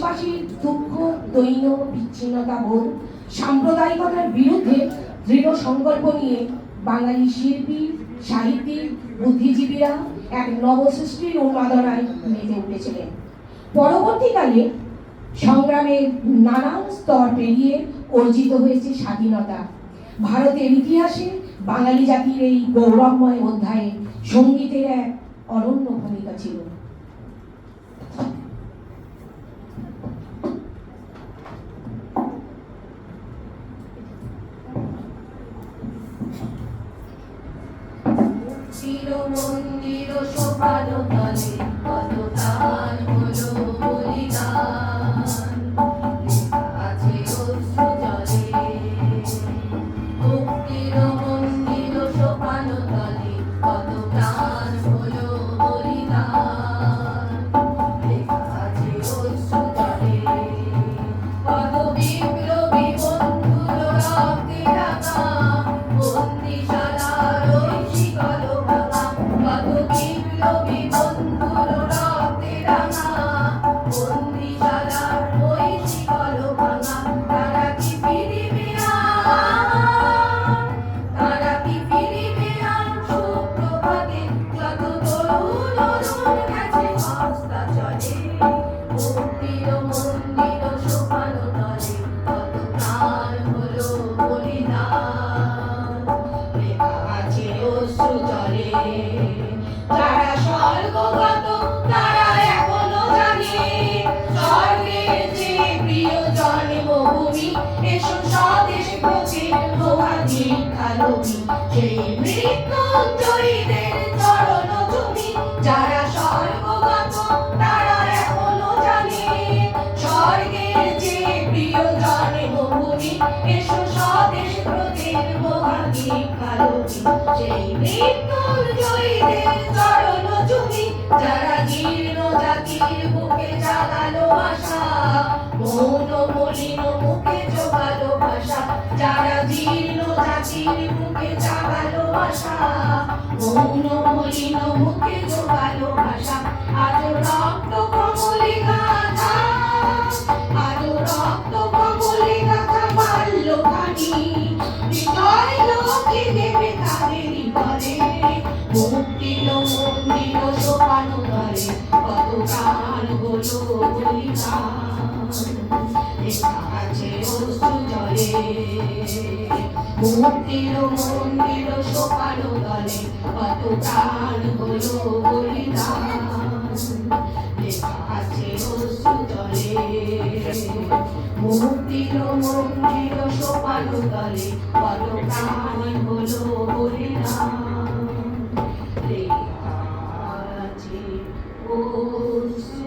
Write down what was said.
দেশবাসীর দুঃখ, দৈন্য, বিচ্ছিন্নতা বোধ, সাম্প্রদায়িকতার বিরুদ্ধে দৃঢ় সংকল্প নিয়ে বাঙালি শিল্পী, সাহিত্যিক, বুদ্ধিজীবীরা এক নবসৃষ্টির উন্মাদনায় মেতে উঠেছিলেন। পরবর্তীকালে সংগ্রামের নানান স্তর পেরিয়ে অর্জিত হয়েছে স্বাধীনতা। ভারতের ইতিহাসে বাঙালি জাতির এই গৌরবময় অধ্যায়ে সঙ্গীতের এক অনন্য ভূমিকা ছিল। মন্দির সোপান তলে কত তার হলো বলিদান, আছে অশ্রু জলে। মুক্তির মন্দির সোপান তলে কত প্রাণ হলো বলিদান, আছে অশ্রু জলে। কত বিপ্লবী বন্ধুর রক্তে রাঙা বন্দিশালার ওই শিকল ভাঙা, কত বিপ্লবী বন্ধুর রক্তে রাঙা বন্দিশালার ওই শিকল ভাঙা। তারা কি ফিরিবে আর, তারা কি ফিরিবে আর সুপ্রভাতে, যত তরুণ অরুণ গেছে হস্তা চলে। মুক্তির মন্দির সোপান তলে কত প্রাণ হলো বলিদান, লেখা আছে অশ্রু জলে। যারা স্বর্গগত তারা এখনো জানে স্বর্গের যে প্রিয় জন্মভূমি, এসো স্বদেশ ব্রজের লোহা দীক্ষালভী, সেই মৃত্যুঞ্জয়ীদের চরণ জমি। যারা স্বর্গগত তারা এখনো জানে স্বর্গের যে প্রিয় জন্মভূমি, এসো স্বদেশ ব্রজের লোহা দীক্ষালভী, সেই মৃত্যুঞ্জয়ীদের চরণ জমি। যারা জীর্ণ জাতির বুকে জাগালো আশা, মৌন মলিন মুখে জোগালো ভাষা। যারা জীর্ণ জাতির বুকে জাগালো আশা, মৌন মলিন মুখে জোগালো ভাষা। আজ রক্ত কমলে গাথা, আজ রক্ত কমলে গাথা বাল্য খানি, বিজয় লোকে দেবে তাদেরই ঘরে। মুক্তির মন্দির সোপান তলে কত প্রাণ হলো বলিদান, লেখা আছে অশ্রু জলে। মুক্তির মন্দির সোপান তলে কত প্রাণ হলো বলিদান, লেখা আছে অশ্রু জলে। মুক্তির মন্দির সোপান তলে কত প্রাণ হলো বলিদান, লেখা আছে অশ্রু